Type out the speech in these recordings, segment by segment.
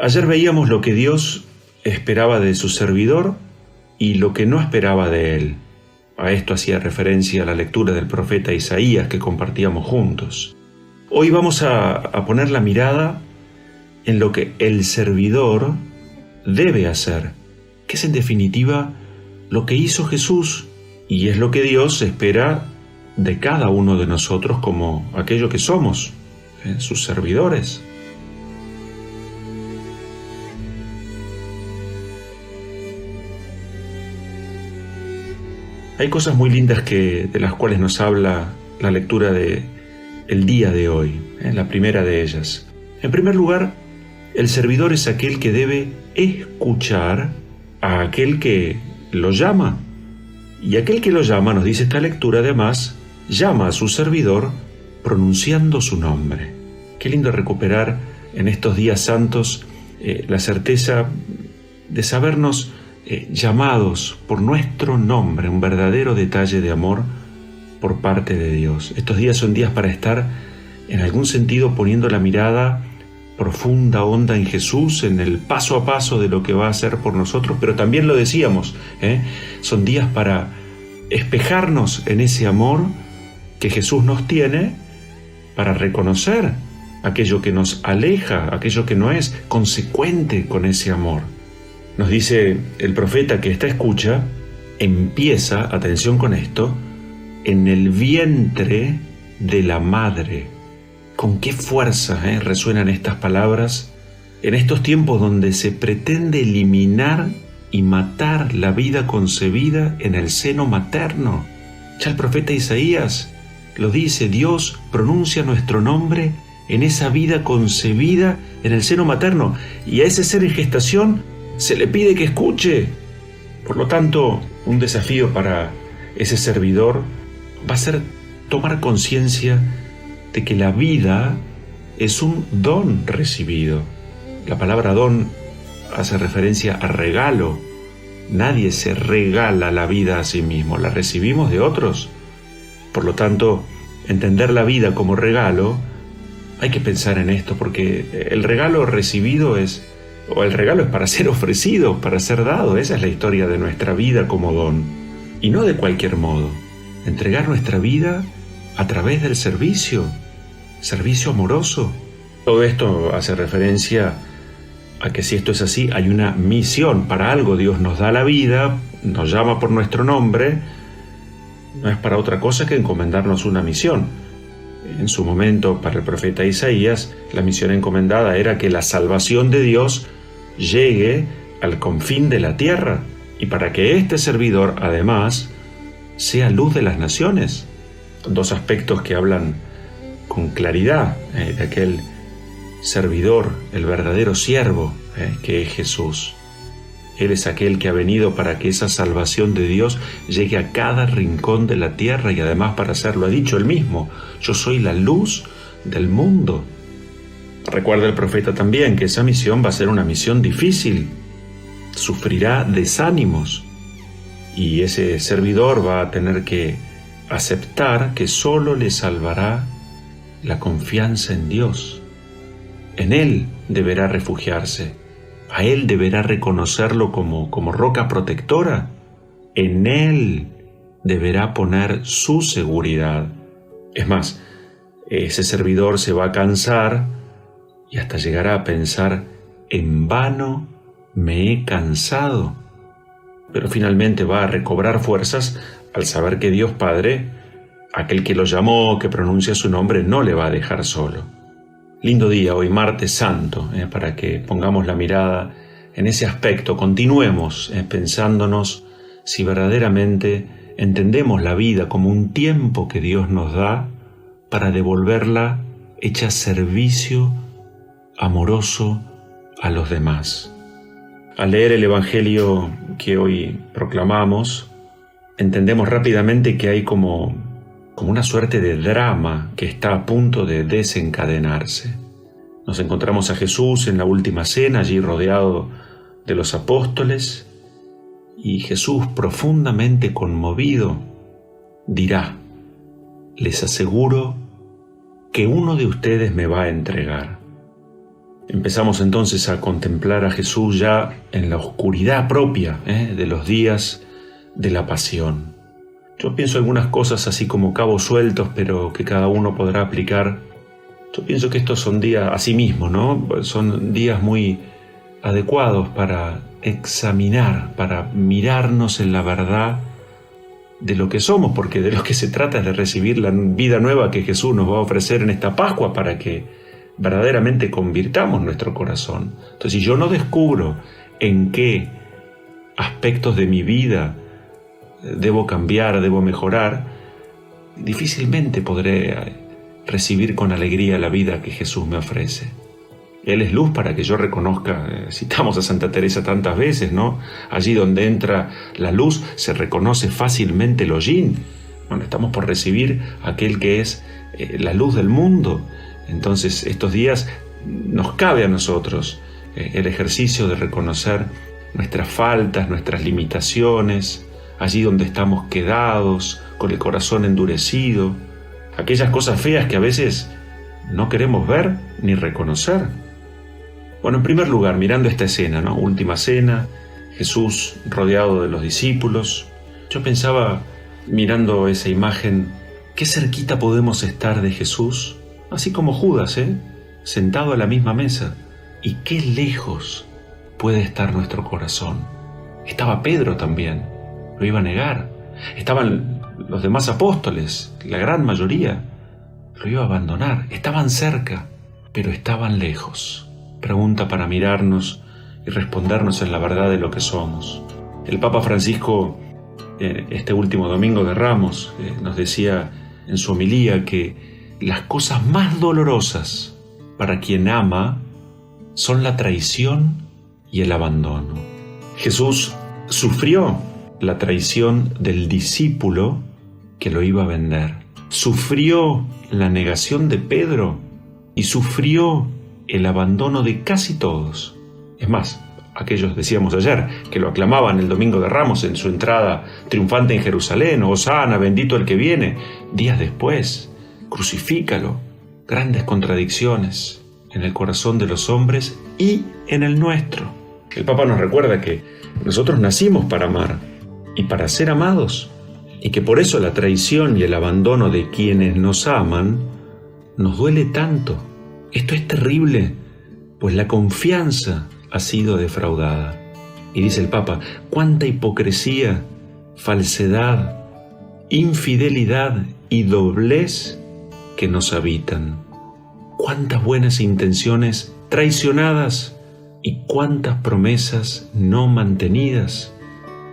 Ayer veíamos lo que Dios esperaba de su servidor y lo que no esperaba de él. A esto hacía referencia a la lectura del profeta Isaías que compartíamos juntos. Hoy vamos a poner la mirada en lo que el servidor debe hacer, que es en definitiva lo que hizo Jesús y es lo que Dios espera de cada uno de nosotros como aquello que somos, sus servidores. Hay cosas muy lindas de las cuales nos habla la lectura del día de hoy, la primera de ellas. En primer lugar, el servidor es aquel que debe escuchar a aquel que lo llama. Y aquel que lo llama, nos dice esta lectura además, llama a su servidor pronunciando su nombre. Qué lindo recuperar en estos días santos la certeza de sabernos llamados por nuestro nombre, un verdadero detalle de amor por parte de Dios. Estos días son días para estar en algún sentido poniendo la mirada profunda, honda en Jesús, en el paso a paso de lo que va a hacer por nosotros, pero también lo decíamos, son días para espejarnos en ese amor que Jesús nos tiene, para reconocer aquello que nos aleja, aquello que no es consecuente con ese amor. Nos dice el profeta que esta escucha empieza, atención con esto, en el vientre de la madre. ¿Con qué fuerza resuenan estas palabras en estos tiempos donde se pretende eliminar y matar la vida concebida en el seno materno? Ya el profeta Isaías lo dice, Dios pronuncia nuestro nombre en esa vida concebida en el seno materno, y a ese ser en gestación se le pide que escuche. Por lo tanto, un desafío para ese servidor va a ser tomar conciencia de que la vida es un don recibido. La palabra don hace referencia a regalo. Nadie se regala la vida a sí mismo, la recibimos de otros. Por lo tanto, entender la vida como regalo, hay que pensar en esto, porque el regalo recibido el regalo es para ser ofrecido, para ser dado. Esa es la historia de nuestra vida como don. Y no de cualquier modo. Entregar nuestra vida a través del servicio amoroso. Todo esto hace referencia a que si esto es así, hay una misión. Para algo Dios nos da la vida, nos llama por nuestro nombre, no es para otra cosa que encomendarnos una misión. En su momento, para el profeta Isaías, la misión encomendada era que la salvación de Dios llegue al confín de la tierra, y para que este servidor, además, sea luz de las naciones. Dos aspectos que hablan con claridad de aquel servidor, el verdadero siervo que es Jesús. Él es aquel que ha venido para que esa salvación de Dios llegue a cada rincón de la tierra, y además para hacerlo ha dicho él mismo, yo soy la luz del mundo. Recuerda el profeta también que esa misión va a ser una misión difícil, sufrirá desánimos, y ese servidor va a tener que aceptar que solo le salvará la confianza en Dios. En Él deberá refugiarse, a Él deberá reconocerlo como roca protectora, en Él deberá poner su seguridad. Es más, ese servidor se va a cansar y hasta llegará a pensar, en vano me he cansado. Pero finalmente va a recobrar fuerzas al saber que Dios Padre, aquel que lo llamó, que pronuncia su nombre, no le va a dejar solo. Lindo día hoy, martes santo, para que pongamos la mirada en ese aspecto, continuemos pensándonos si verdaderamente entendemos la vida como un tiempo que Dios nos da para devolverla hecha servicio amoroso a los demás. Al leer el Evangelio que hoy proclamamos, entendemos rápidamente que hay como una suerte de drama que está a punto de desencadenarse. Nos encontramos a Jesús en la última cena, allí rodeado de los apóstoles, y Jesús, profundamente conmovido, dirá, les aseguro que uno de ustedes me va a entregar. Empezamos entonces a contemplar a Jesús ya en la oscuridad propia de los días de la pasión. Yo pienso algunas cosas así como cabos sueltos, pero que cada uno podrá aplicar. Yo pienso que estos son días, así mismo, ¿no? Son días muy adecuados para examinar, para mirarnos en la verdad de lo que somos, porque de lo que se trata es de recibir la vida nueva que Jesús nos va a ofrecer en esta Pascua para que verdaderamente convirtamos nuestro corazón. Entonces, si yo no descubro en qué aspectos de mi vida debo cambiar, debo mejorar, difícilmente podré recibir con alegría la vida que Jesús me ofrece. Él es luz para que yo reconozca, citamos a Santa Teresa tantas veces, ¿no? Allí donde entra la luz se reconoce fácilmente el hollín. Bueno, estamos por recibir aquel que es la luz del mundo. Entonces, estos días nos cabe a nosotros el ejercicio de reconocer nuestras faltas, nuestras limitaciones, allí donde estamos quedados, con el corazón endurecido, aquellas cosas feas que a veces no queremos ver ni reconocer. Bueno, en primer lugar, mirando esta escena, ¿no? Última cena, Jesús rodeado de los discípulos, yo pensaba, mirando esa imagen, qué cerquita podemos estar de Jesús, así como Judas, sentado a la misma mesa, y qué lejos puede estar nuestro corazón. Estaba Pedro también, lo iba a negar. Estaban los demás apóstoles, la gran mayoría, lo iba a abandonar. Estaban cerca, pero estaban lejos. Pregunta para mirarnos y respondernos en la verdad de lo que somos. El Papa Francisco, este último domingo de Ramos, nos decía en su homilía que las cosas más dolorosas para quien ama son la traición y el abandono. Jesús sufrió la traición del discípulo que lo iba a vender. Sufrió la negación de Pedro y sufrió el abandono de casi todos. Es más, aquellos, decíamos ayer, que lo aclamaban el domingo de Ramos en su entrada triunfante en Jerusalén, Hosana, bendito el que viene, días después, crucifícalo, grandes contradicciones en el corazón de los hombres y en el nuestro. El Papa nos recuerda que nosotros nacimos para amar y para ser amados, y que por eso la traición y el abandono de quienes nos aman nos duele tanto. Esto es terrible, pues la confianza ha sido defraudada. Y dice el Papa, cuánta hipocresía, falsedad, infidelidad y doblez que nos habitan. Cuántas buenas intenciones traicionadas y cuántas promesas no mantenidas.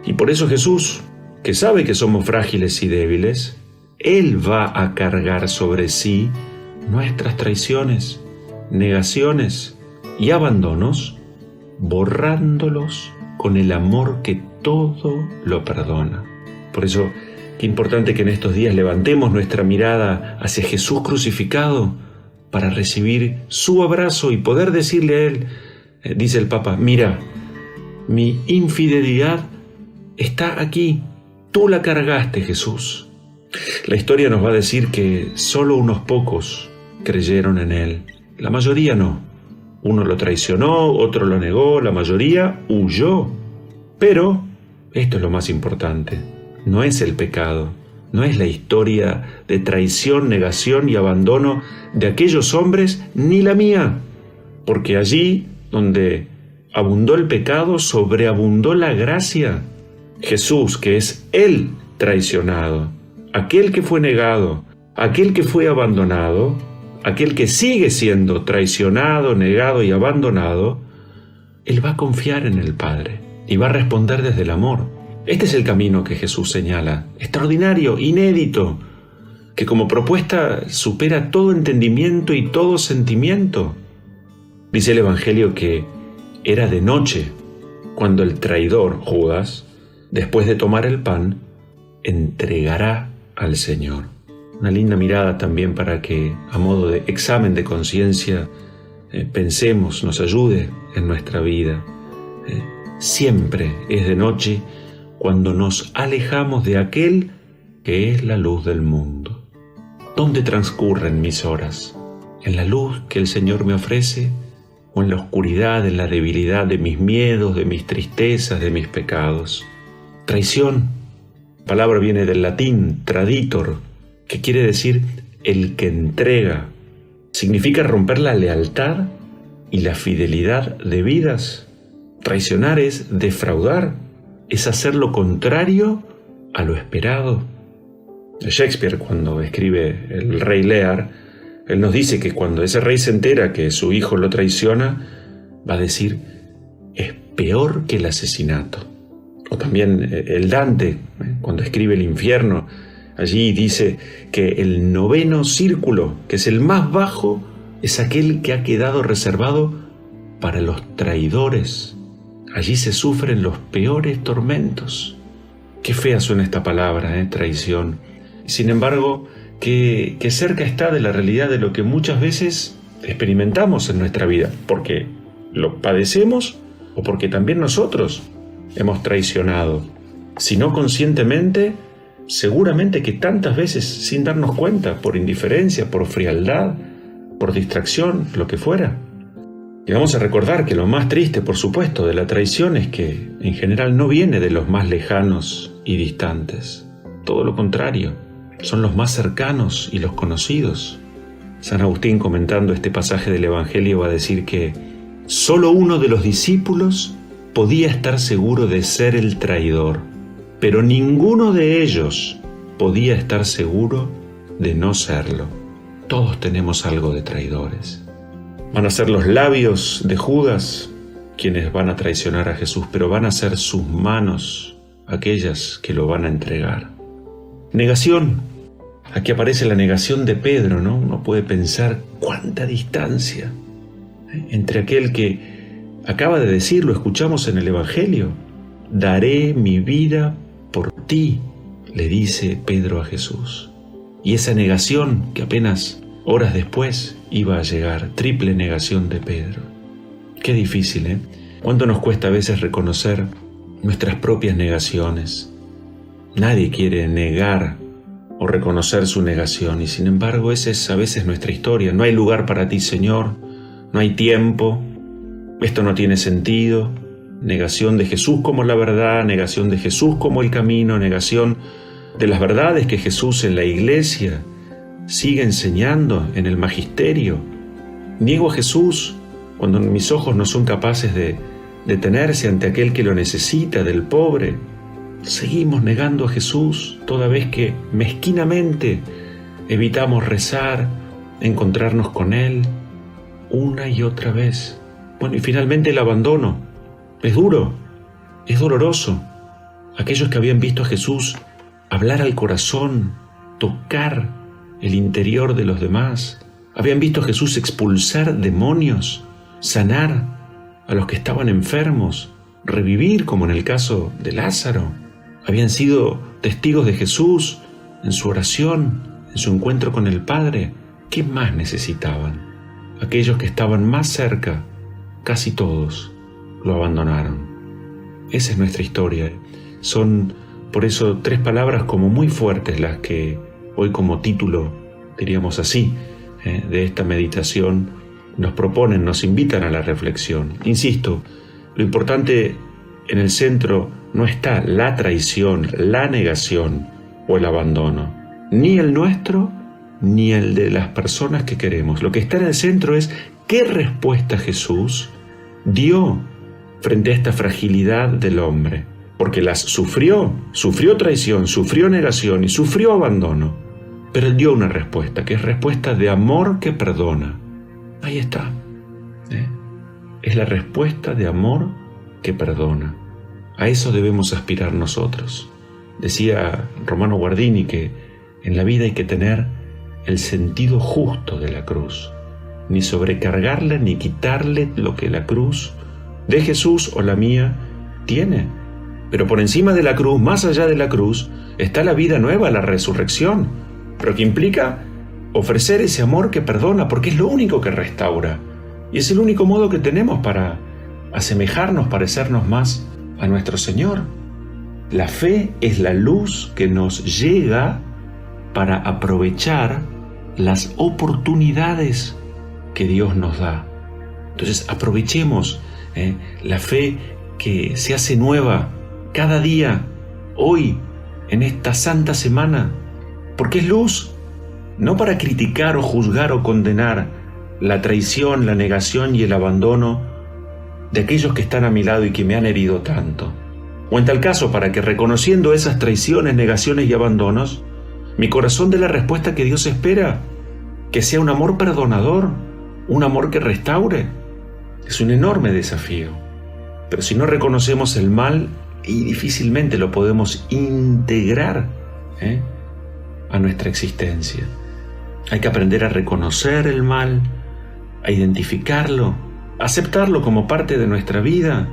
Y por eso Jesús, que sabe que somos frágiles y débiles, Él va a cargar sobre sí nuestras traiciones, negaciones y abandonos, borrándolos con el amor que todo lo perdona. Por eso, qué importante que en estos días levantemos nuestra mirada hacia Jesús crucificado para recibir su abrazo y poder decirle a Él, dice el Papa, mira, mi infidelidad está aquí, tú la cargaste, Jesús. La historia nos va a decir que solo unos pocos creyeron en Él. La mayoría no. Uno lo traicionó, otro lo negó, la mayoría huyó. Pero, esto es lo más importante, no es el pecado, no es la historia de traición, negación y abandono de aquellos hombres, ni la mía, porque allí donde abundó el pecado, sobreabundó la gracia. Jesús, que es el traicionado, aquel que fue negado, aquel que fue abandonado, aquel que sigue siendo traicionado, negado y abandonado, Él va a confiar en el Padre y va a responder desde el amor. Este es el camino que Jesús señala, extraordinario, inédito, que como propuesta supera todo entendimiento y todo sentimiento. Dice el Evangelio que era de noche cuando el traidor, Judas, después de tomar el pan, entregará al Señor. Una linda mirada también para que, a modo de examen de conciencia, pensemos, nos ayude en nuestra vida. Siempre es de noche cuando nos alejamos de aquel que es la luz del mundo. ¿Dónde transcurren mis horas? ¿En la luz que el Señor me ofrece o en la oscuridad, en la debilidad de mis miedos, de mis tristezas, de mis pecados. Traición, la palabra viene del latín traditor, que quiere decir el que entrega. Significa romper la lealtad y la fidelidad debidas. Traicionar es defraudar, es hacer lo contrario a lo esperado. Shakespeare, cuando escribe El Rey Lear, él nos dice que cuando ese rey se entera que su hijo lo traiciona, va a decir, es peor que el asesinato. O también el Dante, cuando escribe El Infierno, allí dice que el 9º círculo, que es el más bajo, es aquel que ha quedado reservado para los traidores. Allí se sufren los peores tormentos. Qué fea suena esta palabra, traición. Sin embargo, que cerca está de la realidad de lo que muchas veces experimentamos en nuestra vida, porque lo padecemos o porque también nosotros hemos traicionado. Si no conscientemente, seguramente que tantas veces sin darnos cuenta, por indiferencia, por frialdad, por distracción, lo que fuera. Y vamos a recordar que lo más triste, por supuesto, de la traición es que en general no viene de los más lejanos y distantes. Todo lo contrario, son los más cercanos y los conocidos. San Agustín, comentando este pasaje del Evangelio, va a decir que solo uno de los discípulos podía estar seguro de ser el traidor, pero ninguno de ellos podía estar seguro de no serlo. Todos tenemos algo de traidores. Van a ser los labios de Judas quienes van a traicionar a Jesús, pero van a ser sus manos aquellas que lo van a entregar. Negación. Aquí aparece la negación de Pedro, ¿no? Uno puede pensar cuánta distancia entre aquel que acaba de decir, lo escuchamos en el Evangelio, daré mi vida por ti, le dice Pedro a Jesús. Y esa negación que apenas horas después iba a llegar, triple negación de Pedro. Qué difícil, ¿eh? ¿Cuánto nos cuesta a veces reconocer nuestras propias negaciones? Nadie quiere negar o reconocer su negación, y sin embargo esa es a veces nuestra historia. No hay lugar para ti, Señor, no hay tiempo, esto no tiene sentido. Negación de Jesús como la verdad, negación de Jesús como el camino, negación de las verdades que Jesús en la iglesia sigue enseñando, en el magisterio. Niego a Jesús cuando mis ojos no son capaces de detenerse ante aquel que lo necesita, del pobre. Seguimos negando a Jesús toda vez que mezquinamente evitamos rezar, encontrarnos con Él, una y otra vez. Bueno, y finalmente el abandono. Es duro, es doloroso. Aquellos que habían visto a Jesús hablar al corazón, tocar el interior de los demás, habían visto a Jesús expulsar demonios, sanar a los que estaban enfermos, revivir como en el caso de Lázaro. Habían sido testigos de Jesús en su oración, en su encuentro con el Padre. ¿Qué más necesitaban? Aquellos que estaban más cerca, casi todos, lo abandonaron. Esa es nuestra historia. Son, por eso, 3 palabras como muy fuertes las que hoy como título, diríamos así, de esta meditación, nos proponen, nos invitan a la reflexión. Insisto, lo importante en el centro no está la traición, la negación o el abandono, ni el nuestro, ni el de las personas que queremos. Lo que está en el centro es qué respuesta Jesús dio frente a esta fragilidad del hombre, porque las sufrió traición, sufrió negación y sufrió abandono, pero él dio una respuesta, que es respuesta de amor que perdona. Ahí está. Es la respuesta de amor que perdona. A eso debemos aspirar nosotros. Decía Romano Guardini que en la vida hay que tener el sentido justo de la cruz, ni sobrecargarle ni quitarle lo que la cruz de Jesús o la mía tiene. Pero por encima de la cruz, más allá de la cruz, está la vida nueva, la resurrección, pero que implica ofrecer ese amor que perdona, porque es lo único que restaura, y es el único modo que tenemos para asemejarnos, parecernos más a nuestro Señor. La fe es la luz que nos llega para aprovechar las oportunidades que Dios nos da. Entonces aprovechemos la fe que se hace nueva cada día, hoy, en esta santa semana, porque es luz, no para criticar o juzgar o condenar la traición, la negación y el abandono de aquellos que están a mi lado y que me han herido tanto. O en tal caso, para que reconociendo esas traiciones, negaciones y abandonos, mi corazón dé la respuesta que Dios espera, que sea un amor perdonador, un amor que restaure. Es un enorme desafío. Pero si no reconocemos el mal, y difícilmente lo podemos integrar a nuestra existencia. Hay que aprender a reconocer el mal, a identificarlo, a aceptarlo como parte de nuestra vida,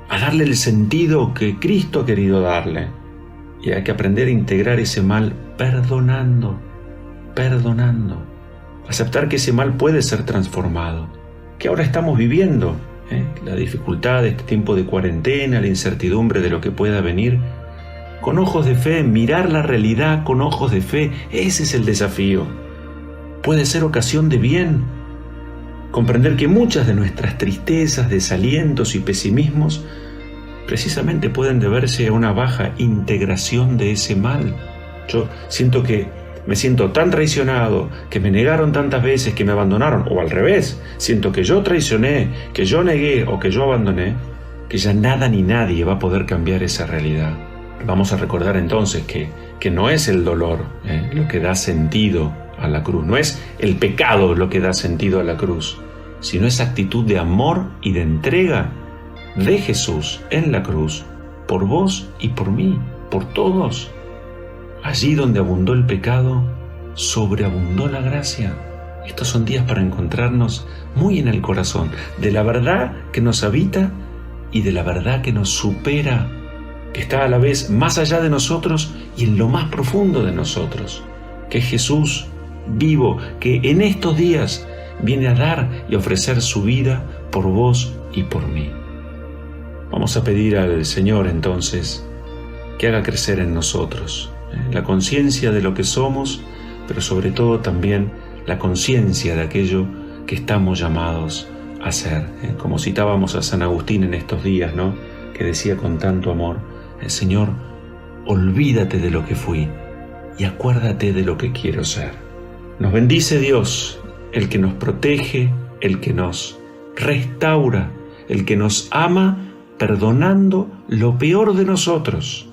a darle el sentido que Cristo ha querido darle. Y hay que aprender a integrar ese mal perdonando. Aceptar que ese mal puede ser transformado, que ahora estamos viviendo, la dificultad de este tiempo de cuarentena, la incertidumbre de lo que pueda venir, con ojos de fe, mirar la realidad con ojos de fe, ese es el desafío. Puede ser ocasión de bien, comprender que muchas de nuestras tristezas, desalientos y pesimismos precisamente pueden deberse a una baja integración de ese mal. Yo siento que me siento tan traicionado, que me negaron tantas veces, que me abandonaron, o al revés, siento que yo traicioné, que yo negué o que yo abandoné, que ya nada ni nadie va a poder cambiar esa realidad. Vamos a recordar entonces que no es el dolor lo que da sentido a la cruz, no es el pecado lo que da sentido a la cruz, sino esa actitud de amor y de entrega de Jesús en la cruz, por vos y por mí, por todos. Allí donde abundó el pecado, sobreabundó la gracia. Estos son días para encontrarnos muy en el corazón de la verdad que nos habita y de la verdad que nos supera, que está a la vez más allá de nosotros y en lo más profundo de nosotros, que es Jesús vivo, que en estos días viene a dar y ofrecer su vida por vos y por mí. Vamos a pedir al Señor entonces que haga crecer en nosotros la conciencia de lo que somos, pero sobre todo también la conciencia de aquello que estamos llamados a ser. Como citábamos a San Agustín en estos días, ¿no? Que decía con tanto amor, Señor, olvídate de lo que fui y acuérdate de lo que quiero ser. Nos bendice Dios, el que nos protege, el que nos restaura, el que nos ama perdonando lo peor de nosotros,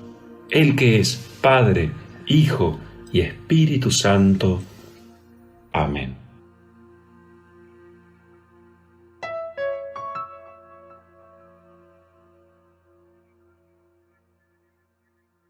el que es Padre, Hijo y Espíritu Santo. Amén.